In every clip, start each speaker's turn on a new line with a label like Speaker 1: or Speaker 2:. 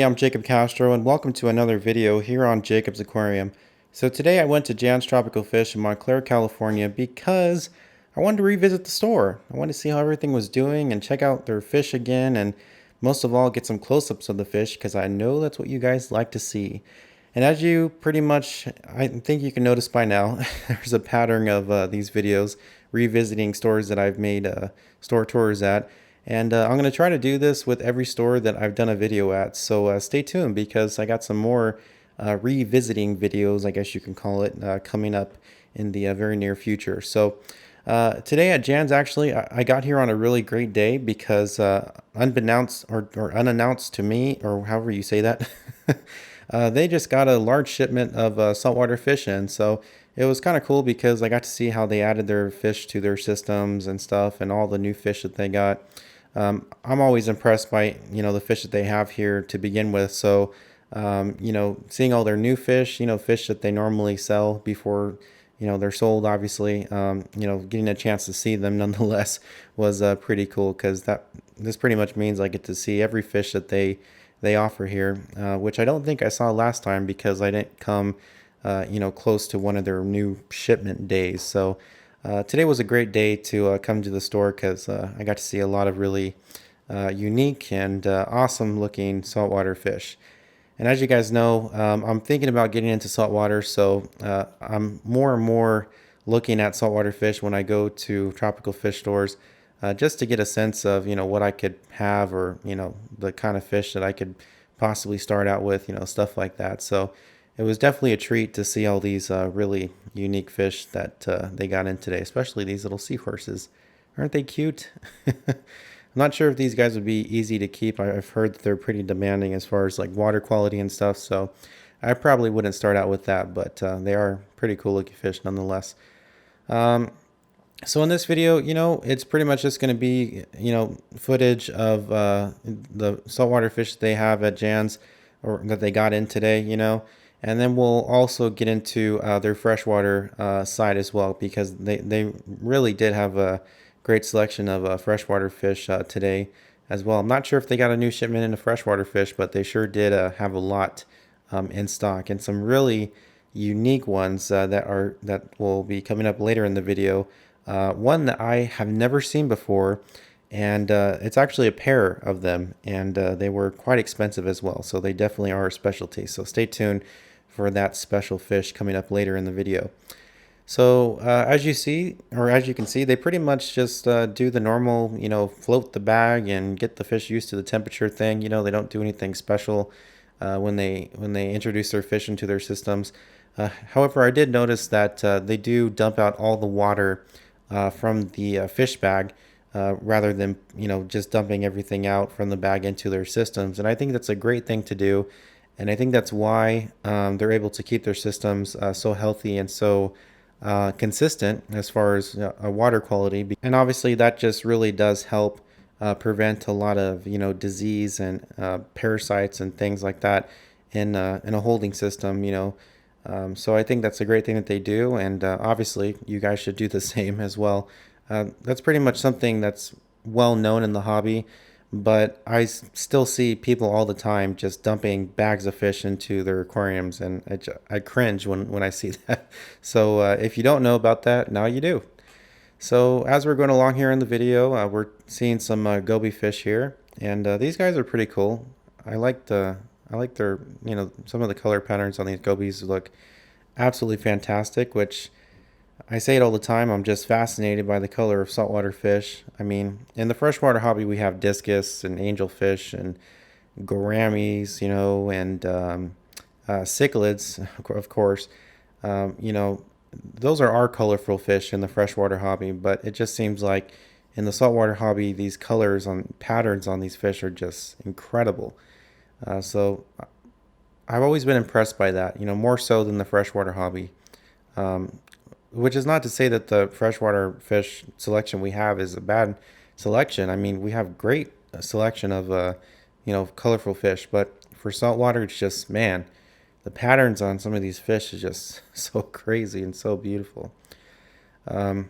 Speaker 1: Hey, I'm Jacob Castro and welcome to another video here on Jacob's Aquarium. So today I went to Jan's Tropical Fish in Montclair, California because I wanted to revisit the store. I wanted to see how everything was doing and check out their fish again, and most of all get some close-ups of the fish because I know that's what you guys like to see. And as you pretty much, I think you can notice by now, there's a pattern of these videos revisiting stores that I've made store tours at. And I'm going to try to do this with every store that I've done a video at. So stay tuned because I got some more revisiting videos, I guess you can call it, coming up in the very near future. So today at Jan's, actually, I got here on a really great day because unbeknownst or unannounced to me, or however you say that, they just got a large shipment of saltwater fish in. So it was kind of cool because I got to see how they added their fish to their systems and stuff and all the new fish that they got. I'm always impressed by, the fish that they have here to begin with. So, seeing all their new fish, fish that they normally sell before, they're sold, obviously, getting a chance to see them nonetheless was pretty cool because this pretty much means I get to see every fish that they offer here, which I don't think I saw last time because I didn't come, close to one of their new shipment days. So, today was a great day to come to the store because I got to see a lot of really unique and awesome looking saltwater fish. And as you guys know, I'm thinking about getting into saltwater, so I'm more and more looking at saltwater fish when I go to tropical fish stores, just to get a sense of what I could have, or the kind of fish that I could possibly start out with, stuff like that. So it was definitely a treat to see all these really unique fish that they got in today, especially these little seahorses. Aren't they cute? I'm not sure if these guys would be easy to keep. I've heard that they're pretty demanding as far as like water quality and stuff, so I probably wouldn't start out with that, but they are pretty cool looking fish nonetheless. So in this video, it's pretty much just going to be, footage of the saltwater fish that they have at Jan's, or that they got in today, and then we'll also get into their freshwater side as well, because they really did have a great selection of freshwater fish today as well. I'm not sure if they got a new shipment into freshwater fish, but they sure did have a lot in stock, and some really unique ones that will be coming up later in the video. One that I have never seen before, and it's actually a pair of them, and they were quite expensive as well, so they definitely are a specialty. So stay tuned for that special fish coming up later in the video. So as you see, or as you can see, they pretty much just do the normal, float the bag and get the fish used to the temperature thing. They don't do anything special when they introduce their fish into their systems. However, I did notice that they do dump out all the water from the fish bag, rather than just dumping everything out from the bag into their systems. And I think that's a great thing to do, and I think that's why they're able to keep their systems so healthy and so consistent as far as water quality. And obviously that just really does help prevent a lot of disease and parasites and things like that in a holding system. So I think that's a great thing that they do, and obviously you guys should do the same as well. That's pretty much something that's well known in the hobby, but still see people all the time just dumping bags of fish into their aquariums, and I cringe when I see that. So if you don't know about that, now you do. So as we're going along here in the video, we're seeing some goby fish here, and these guys are pretty cool. I like their, some of the color patterns on these gobies look absolutely fantastic, which I say it all the time. I'm just fascinated by the color of saltwater fish. I mean, in the freshwater hobby, we have discus and angelfish and gouramis, and cichlids, of course. Those are our colorful fish in the freshwater hobby, but it just seems like in the saltwater hobby, these colors on patterns on these fish are just incredible. So I've always been impressed by that, more so than the freshwater hobby. Which is not to say that the freshwater fish selection we have is a bad selection. I mean, we have great selection of, colorful fish, but for saltwater, it's just, man, the patterns on some of these fish is just so crazy and so beautiful. And,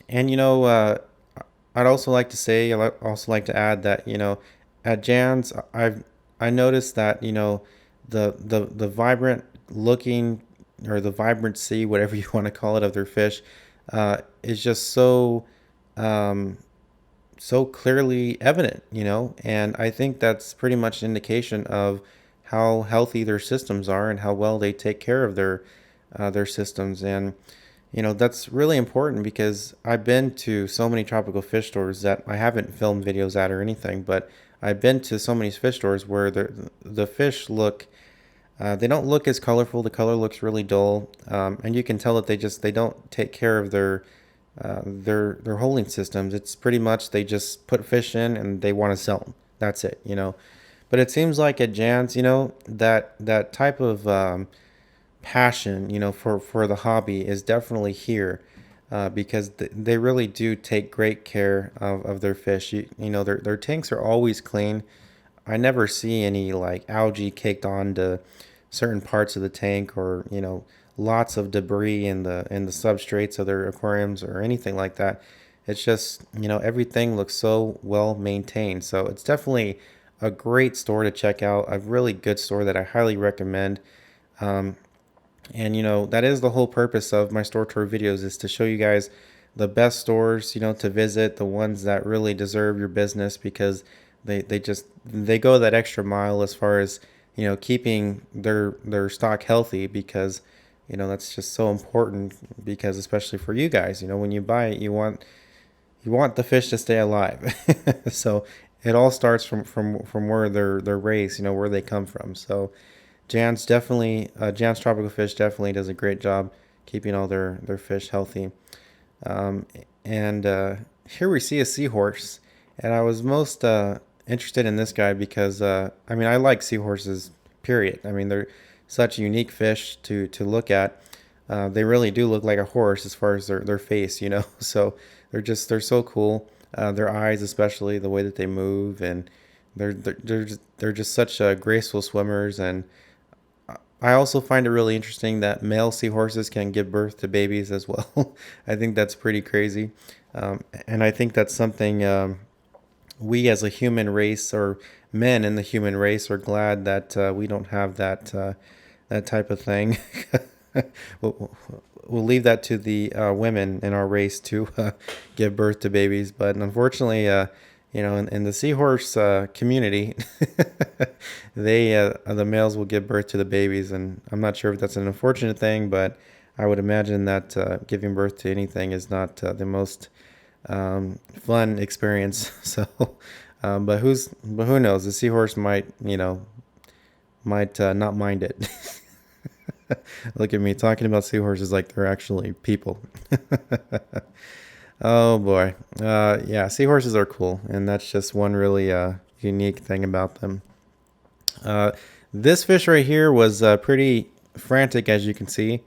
Speaker 1: I'd also like to say, I'd also like to add that, at Jan's, I noticed that, the vibrant looking, or the vibrancy, whatever you want to call it, of their fish, is just um, so clearly evident, and I think that's pretty much an indication of how healthy their systems are and how well they take care of their systems. And that's really important because I've been to so many tropical fish stores that I haven't filmed videos at or anything, but I've been to so many fish stores where the fish look, they don't look as colorful. The color looks really dull, and you can tell that they don't take care of their holding systems. It's pretty much they just put fish in and they want to sell them. That's it. But it seems like at Jan's, that type of passion, for the hobby is definitely here, because they really do take great care of their fish. Their tanks are always clean. I never see any like algae caked onto certain parts of the tank, or lots of debris in the substrates of their aquariums or anything like that. It's just, everything looks so well maintained. So it's definitely a great store to check out, a really good store that I highly recommend. Um, and that is the whole purpose of my store tour videos, is to show you guys the best stores, to visit, the ones that really deserve your business, because they go that extra mile as far as, keeping their stock healthy, because that's just so important, because especially for you guys, when you buy it, you want the fish to stay alive. So it all starts from where they're raised, where they come from. So Jan's Tropical Fish definitely does a great job keeping all their fish healthy. Um, and Here we see a seahorse, and I was most interested in this guy because I mean, I like seahorses. Period. I mean, they're such unique fish to look at. They really do look like a horse as far as their face, So they're so cool. Their eyes, especially the way that they move, and they're just such graceful swimmers. And I also find it really interesting that male seahorses can give birth to babies as well. I think that's pretty crazy. And I think that's something, we as a human race, or men in the human race, are glad that we don't have that type of thing. we'll, we'll leave that to the women in our race to give birth to babies. But unfortunately, in the seahorse community, the males will give birth to the babies, and I'm not sure if that's an unfortunate thing, but I would imagine that giving birth to anything is not the most fun experience. So, but who knows? The seahorse might not mind it. Look at me talking about seahorses like they're actually people. Oh boy. Yeah, seahorses are cool, and that's just one really unique thing about them. Uh, this fish right here was pretty frantic, as you can see.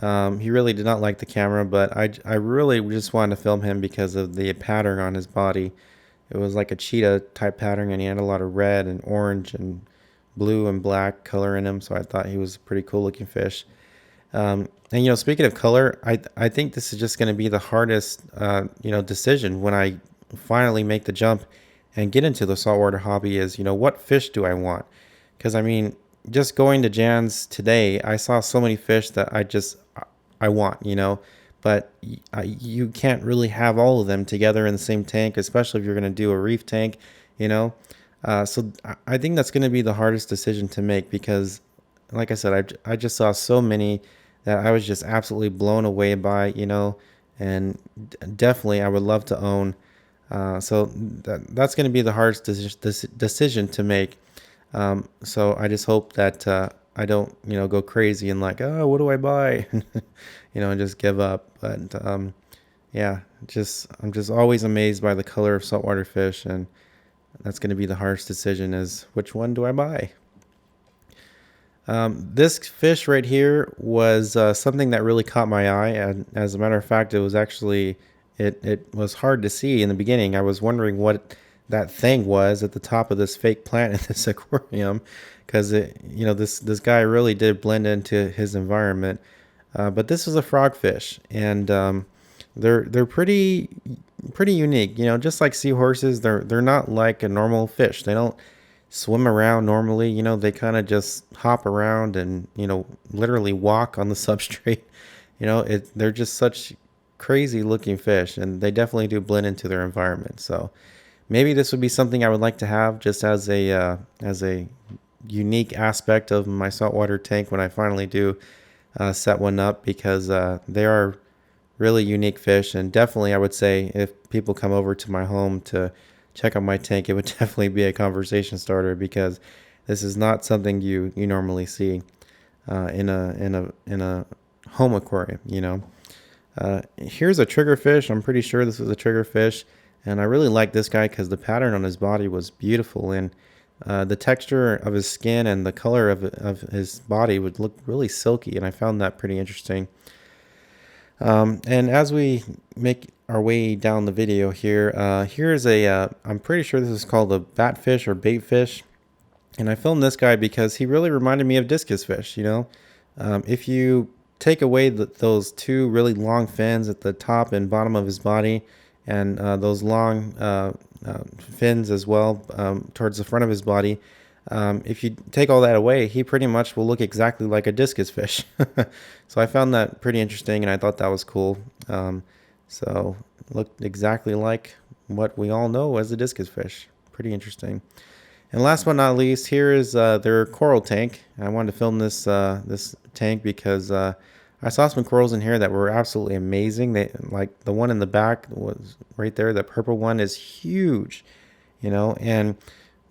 Speaker 1: He really did not like the camera, but I really just wanted to film him because of the pattern on his body. It was like a cheetah type pattern, and he had a lot of red and orange and blue and black color in him, so I thought he was a pretty cool looking fish. And speaking of color, I think this is just going to be the hardest decision when I finally make the jump and get into the saltwater hobby, is what fish do I want? Because I mean, just going to Jan's today, I saw so many fish that I want, but you can't really have all of them together in the same tank, especially if you're going to do a reef tank, you know. So I think that's going to be the hardest decision to make, because, like I said, I just saw so many that I was just absolutely blown away by, and definitely I would love to own. So that's going to be the hardest decision to make. So I just hope that I don't, go crazy and like, oh, what do I buy? And just give up. But yeah, I'm just always amazed by the color of saltwater fish, and that's going to be the hardest decision, is which one do I buy? This fish right here was something that really caught my eye, and as a matter of fact, it was hard to see in the beginning. I was wondering what that thing was at the top of this fake plant in this aquarium, because this guy really did blend into his environment. But this is a frogfish, and they're pretty unique. Just like seahorses, they're not like a normal fish. They don't swim around normally. You know, they kind of just hop around and, you know, literally walk on the substrate. You know, they're just such crazy looking fish, and they definitely do blend into their environment. So maybe this would be something I would like to have just as a unique aspect of my saltwater tank when I finally do set one up, because they are really unique fish. And definitely, I would say if people come over to my home to check out my tank, it would definitely be a conversation starter, because this is not something you normally see in a home aquarium. You know, here's a triggerfish. I'm pretty sure this was a triggerfish, and I really like this guy because the pattern on his body was beautiful, and the texture of his skin and the color of his body would look really silky, and I found that pretty interesting. And as we make our way down the video here, here's I'm pretty sure this is called a batfish or baitfish. And I filmed this guy because he really reminded me of discus fish, you know. If you take away those two really long fins at the top and bottom of his body, and those long fins as well towards the front of his body, if you take all that away, he pretty much will look exactly like a discus fish. So I found that pretty interesting, and I thought that was cool. So it looked exactly like what we all know as a discus fish. Pretty interesting. And last but not least, here is their coral tank. I wanted to film this tank because I saw some corals in here that were absolutely amazing. They, like the one in the back was right there. The purple one is huge, you know. And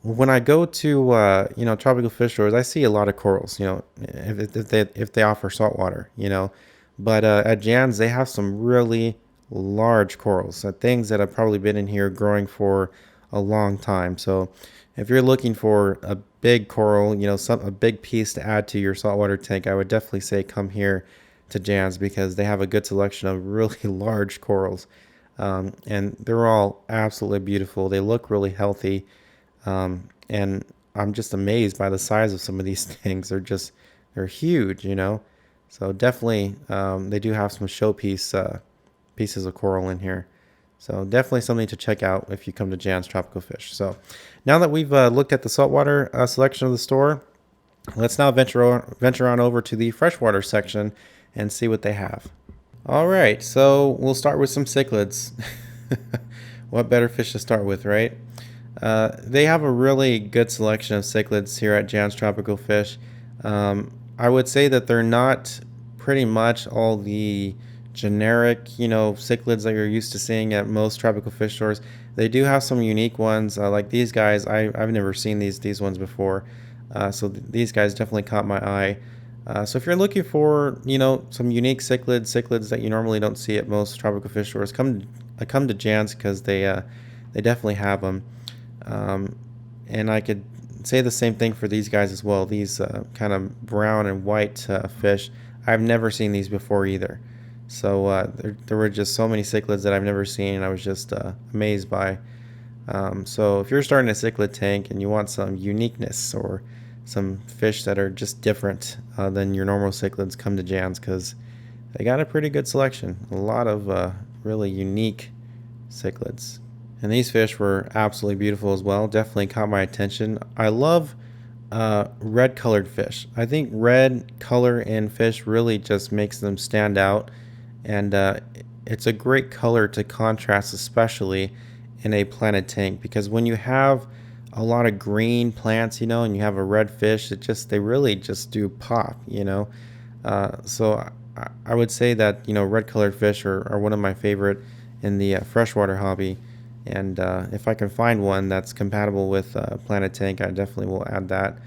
Speaker 1: when I go to you know, tropical fish stores, I see a lot of corals. You know, if they offer salt water, you know. But at Jan's, they have some really large corals, things that have probably been in here growing for a long time. So if you're looking for a big coral, you know, a big piece to add to your saltwater tank, I would definitely say come here to Jan's, because they have a good selection of really large corals. And they're all absolutely beautiful. They look really healthy. And I'm just amazed by the size of some of these things. They're huge, you know. So definitely, they do have some showpiece pieces of coral in here. So definitely something to check out if you come to Jan's Tropical Fish. So now that we've looked at the saltwater selection of the store, let's now venture on over to the freshwater section and see what they have. All right, so we'll start with some cichlids. What better fish to start with, right? They have a really good selection of cichlids here at Jan's Tropical Fish. I would say that they're not pretty much all the generic, you know, cichlids that you're used to seeing at most tropical fish stores. They do have some unique ones, like these guys. I've never seen these ones before, so these guys definitely caught my eye. So if you're looking for, you know, some unique cichlids that you normally don't see at most tropical fish stores, come to Jan's, because they definitely have them. And I could say the same thing for these guys as well. These kind of brown and white fish. I've never seen these before either. So there were just so many cichlids that I've never seen, and I was just amazed by. So if you're starting a cichlid tank and you want some uniqueness or some fish that are just different than your normal cichlids, come to Jan's, because they got a pretty good selection. A lot of really unique cichlids. And these fish were absolutely beautiful as well. Definitely caught my attention. I love red colored fish. I think red color in fish really just makes them stand out. And it's a great color to contrast, especially in a planted tank, because when you have a lot of green plants, you know, and you have a red fish, they really just do pop, you know. So I would say that, you know, red colored fish are one of my favorite in the freshwater hobby. And if I can find one that's compatible with planted tank, I definitely will add that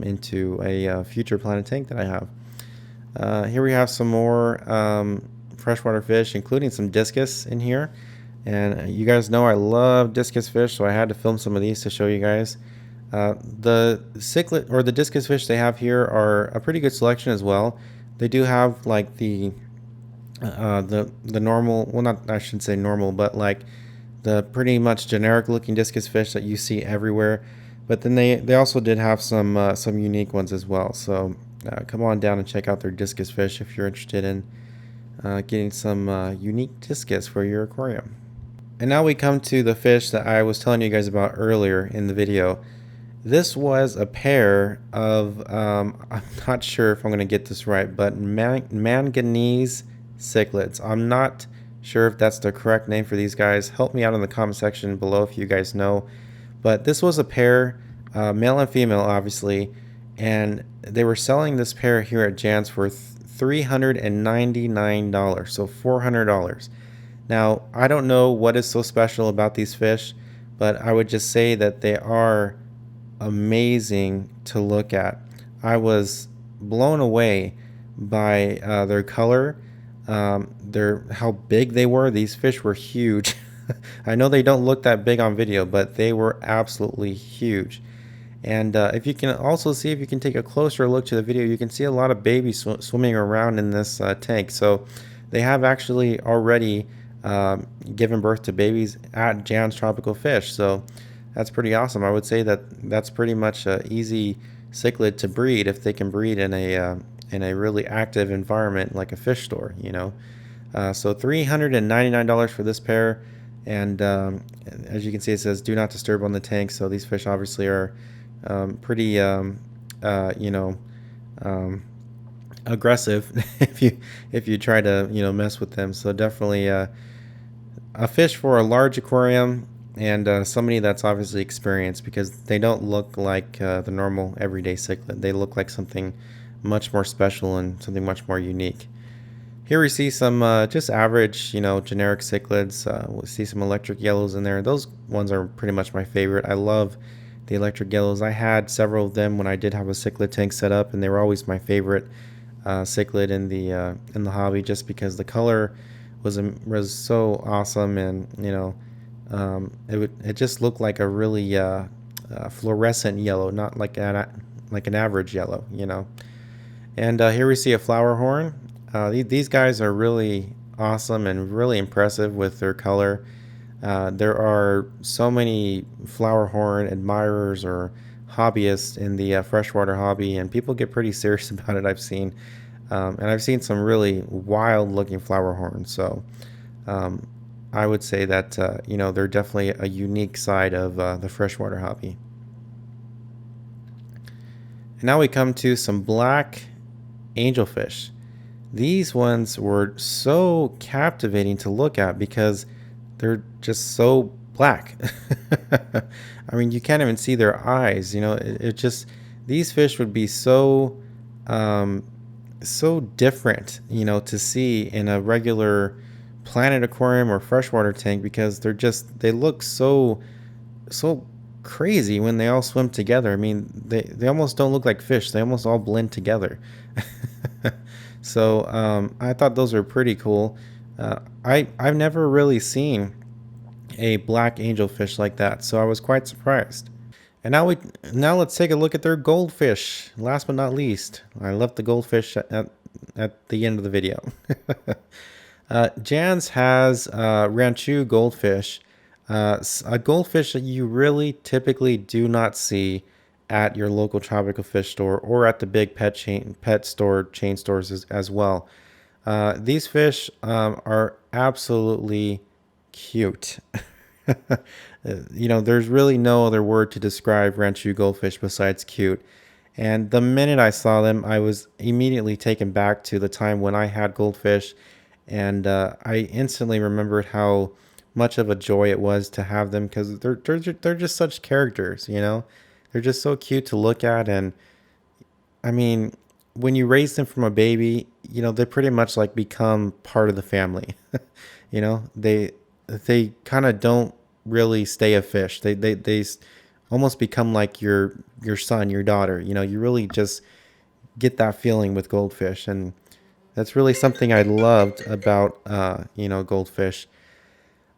Speaker 1: into a future planted tank that I have. Here we have some more freshwater fish, including some discus in here. And you guys know I love discus fish, so I had to film some of these to show you guys. The cichlid or the discus fish they have here are a pretty good selection as well. They do have like the normal, well, not, I shouldn't say normal, but like the pretty much generic looking discus fish that you see everywhere. But then they also did have some unique ones as well. So come on down and check out their discus fish if you're interested in getting some unique discus for your aquarium. And now we come to the fish that I was telling you guys about earlier in the video. This was a pair of, I'm not sure if I'm going to get this right, but manganese cichlids. I'm not sure if that's the correct name for these guys. Help me out in the comment section below if you guys know. But this was a pair, male and female, obviously, and they were selling this pair here at Jan's for $399, so $400. Now, I don't know what is so special about these fish, but I would just say that they are amazing to look at. I was blown away by their color, their how big they were. These fish were huge. I know they don't look that big on video, but they were absolutely huge. And if you can also see, if you can take a closer look to the video, you can see a lot of babies swimming around in this tank. So they have actually already given birth to babies at Jan's Tropical Fish. So that's pretty awesome. I would say that that's pretty much an easy cichlid to breed if they can breed in a really active environment like a fish store, you know. So $399 for this pair, and as you can see, it says "Do not disturb" on the tank. So these fish obviously are pretty, you know, aggressive if you try to mess with them. So definitely a fish for a large aquarium and somebody that's obviously experienced, because they don't look like the normal everyday cichlid. They look like something much more special and something much more unique. Here we see some just average, generic cichlids. We'll see some electric yellows in there. Those ones are pretty much my favorite. I love the electric yellows. I had several of them when I did have a cichlid tank set up, and they were always my favorite cichlid in the hobby, just because the color was so awesome, and it just looked like a really fluorescent yellow, not like an average yellow, And here we see a flower horn. These guys are really awesome and really impressive with their color. There are so many flower horn admirers or hobbyists in the freshwater hobby, and people get pretty serious about it, I've seen. And I've seen some really wild looking flower horns. So I would say that, they're definitely a unique side of the freshwater hobby. And now we come to some black angelfish. These ones were so captivating to look at because they're just so black. I mean, you can't even see their eyes. It just, these fish would be so so different, to see in a regular planet aquarium or freshwater tank, because they look so crazy when they all swim together. I mean, they almost don't look like fish. They almost all blend together. So I thought those were pretty cool. I've never really seen a black angelfish like that, so I was quite surprised. And now let's take a look at their goldfish. Last but not least, I left the goldfish at the end of the video. Jan's has Ranchu goldfish, a goldfish that you really typically do not see at your local tropical fish store or at the big pet store chain stores as well. These fish are absolutely cute. There's really no other word to describe Ranchu goldfish besides cute. And the minute I saw them, I was immediately taken back to the time when I had goldfish, and I instantly remembered how much of a joy it was to have them, because they're just such characters. They're just so cute to look at. And I mean, when you raise them from a baby, they pretty much like become part of the family. They kind of don't really stay a fish. They almost become like your son, your daughter. You really just get that feeling with goldfish, and that's really something I loved about goldfish.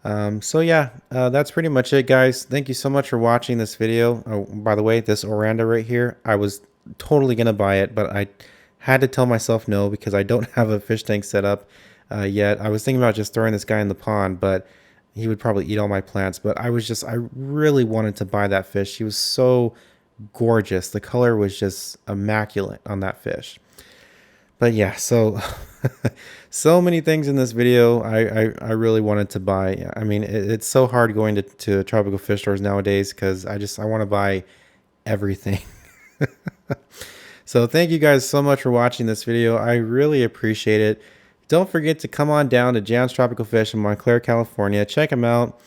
Speaker 1: So yeah, that's pretty much it, guys. Thank you so much for watching this video. Oh, by the way, this Oranda right here, I was totally gonna buy it, but I had to tell myself no because I don't have a fish tank set up yet. I was thinking about just throwing this guy in the pond, but he would probably eat all my plants. But I really wanted to buy that fish. He was so gorgeous. The color was just immaculate on that fish. But yeah, so so many things in this video I really wanted to buy. I mean, it's so hard going to tropical fish stores nowadays because I want to buy everything. So thank you guys so much for watching this video. I really appreciate it. Don't forget to come on down to Jan's Tropical Fish in Montclair, California. Check them out.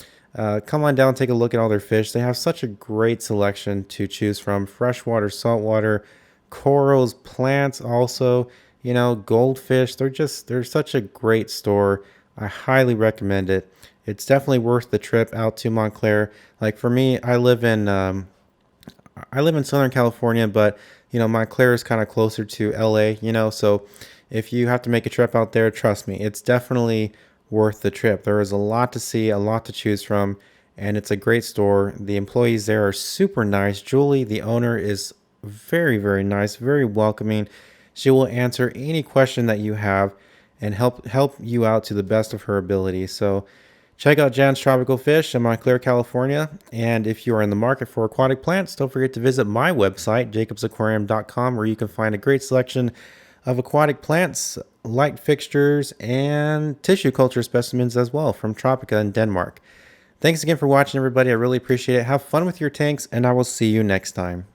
Speaker 1: Come on down, take a look at all their fish. They have such a great selection to choose from: freshwater, saltwater, corals, plants, also, goldfish. They're such a great store. I highly recommend it. It's definitely worth the trip out to Montclair. Like for me, I live in Southern California, but Montclair is kind of closer to LA, so if you have to make a trip out there, trust me, it's definitely worth the trip. There is a lot to see, a lot to choose from, and it's a great store. The employees there are super nice. Julie, the owner, is very, very nice, very welcoming. She will answer any question that you have and help you out to the best of her ability. So check out Jan's Tropical Fish in Montclair, California. And if you are in the market for aquatic plants, don't forget to visit my website, jacobsaquarium.com, where you can find a great selection of aquatic plants, light fixtures, and tissue culture specimens as well from Tropica in Denmark. Thanks again for watching, everybody. I really appreciate it. Have fun with your tanks, and I will see you next time.